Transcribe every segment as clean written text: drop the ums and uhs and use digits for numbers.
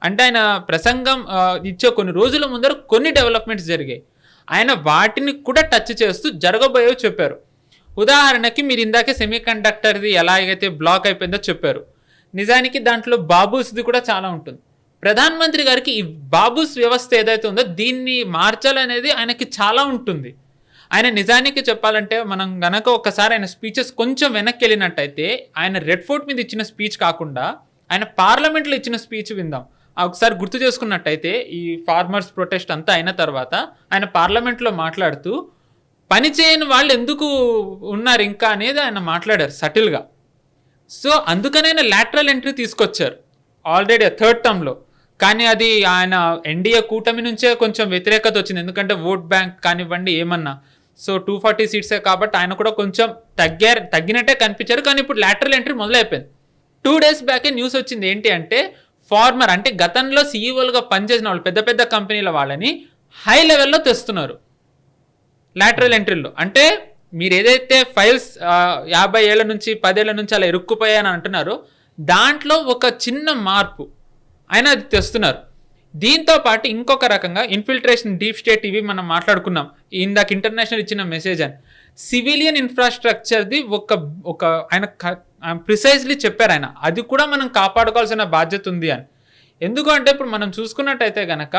అంటే ఆయన ప్రసంగం ఇచ్చే కొన్ని రోజుల ముందర కొన్ని డెవలప్మెంట్స్ జరిగాయి. ఆయన వాటిని కూడా టచ్ చేస్తూ జరగబోయేవి చెప్పారు. ఉదాహరణకి మీరు ఇందాకే సెమీ కండక్టర్ది ఎలాగైతే బ్లాక్ అయిపోయిందో చెప్పారు. నిజానికి దాంట్లో బాబూస్ది కూడా చాలా ఉంటుంది. ప్రధానమంత్రి గారికి ఈ బాబూస్ వ్యవస్థ ఏదైతే ఉందో దీన్ని మార్చాలనేది ఆయనకి చాలా ఉంటుంది. ఆయన నిజానికి చెప్పాలంటే మనం గనక ఒకసారి ఆయన స్పీచెస్ కొంచెం వెనక్కి వెళ్ళినట్టయితే ఆయన రెడ్ ఫోర్ట్ మీద ఇచ్చిన స్పీచ్ కాకుండా ఆయన పార్లమెంట్లో ఇచ్చిన స్పీచ్ విందాం. ఒకసారి గుర్తు చేసుకున్నట్టయితే ఈ ఫార్మర్స్ ప్రొటెస్ట్ అంతా అయిన తర్వాత ఆయన పార్లమెంట్లో మాట్లాడుతూ పని చేయని వాళ్ళు ఎందుకు ఉన్నారు ఇంకా అనేది ఆయన మాట్లాడారు సటిల్గా. సో అందుకనే ఆయన లాటరల్ ఎంట్రీ తీసుకొచ్చారు ఆల్రెడీ థర్డ్ టర్మ్లో. కానీ అది ఆయన ఎన్డీఏ కూటమి నుంచే కొంచెం వ్యతిరేకత వచ్చింది, ఎందుకంటే ఓట్ బ్యాంక్ కానివ్వండి ఏమన్నా. సో 240 సీట్సే కాబట్టి ఆయన కూడా కొంచెం తగ్గినట్టే కనిపించారు. కానీ ఇప్పుడు లాటరల్ ఎంట్రీ మొదలైపోయింది. 2 days బ్యాకే న్యూస్ వచ్చింది ఏంటి అంటే ఫార్మర్ అంటే గతంలో సీఈఓలుగా పనిచేసిన వాళ్ళు పెద్ద పెద్ద కంపెనీల వాళ్ళని హై లెవెల్లో తెస్తున్నారు లాటరల్ ఎంట్రీలో. అంటే మీరు ఏదైతే ఫైల్స్ 50 ఏళ్ల నుంచి 10 ఏళ్ల నుంచి అలా ఇరుక్కుపోయాయని అంటున్నారో దాంట్లో ఒక చిన్న మార్పు ఆయన అది తెస్తున్నారు. దీంతో పాటు ఇంకొక రకంగా ఇన్ఫిల్ట్రేషన్, డీప్ స్టేట్ ఇవి మనం మాట్లాడుకున్నాం ఇందాక ఇంటర్నేషనల్ ఇచ్చిన మెసేజ్ అని. సివిలియన్ ఇన్ఫ్రాస్ట్రక్చర్ది ఒక ఆయన ప్రిసైజ్లీ చెప్పారు ఆయన, అది కూడా మనం కాపాడుకోవాల్సిన బాధ్యత ఉంది అని. ఎందుకంటే ఇప్పుడు మనం చూసుకున్నట్టయితే కనుక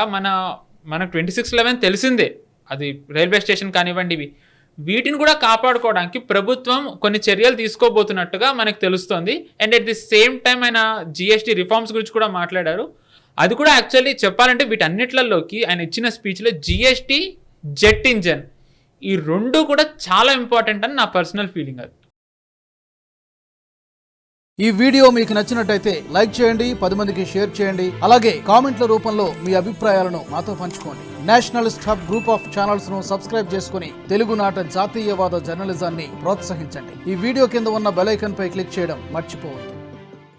మనకు 2611 తెలిసిందే, అది రైల్వే స్టేషన్ కానివ్వండి వీటిని కూడా కాపాడుకోవడానికి ప్రభుత్వం కొన్ని చర్యలు తీసుకోబోతున్నట్టుగా మనకు తెలుస్తోంది. And at the same time ఆయన జిఎస్టీ రిఫార్మ్స్ గురించి కూడా మాట్లాడారు. అది కూడా యాక్చువల్లీ చెప్పాలంటే వీటన్నిట్లలోకి ఆయన ఇచ్చిన స్పీచ్లో జిఎస్టీ, జెట్ ఇంజన్ ఈ రెండు కూడా చాలా ఇంపార్టెంట్ అని నా పర్సనల్ ఫీలింగ్. అది ఈ వీడియో మీకు నచ్చినట్టయితే లైక్ చేయండి, 10 మందికి షేర్ చేయండి. అలాగే కామెంట్ల రూపంలో మీ అభిప్రాయాలను మాతో పంచుకోండి. Nationalist hub group of channels ను సబ్స్క్రైబ్ చేసుకుని తెలుగునాట జాతీయవాద జర్నలిజాన్ని ప్రోత్సహించండి. ఈ వీడియో కింద ఉన్న బెల్ ఐకాన్ పై క్లిక్ చేయడం మర్చిపోవద్దు.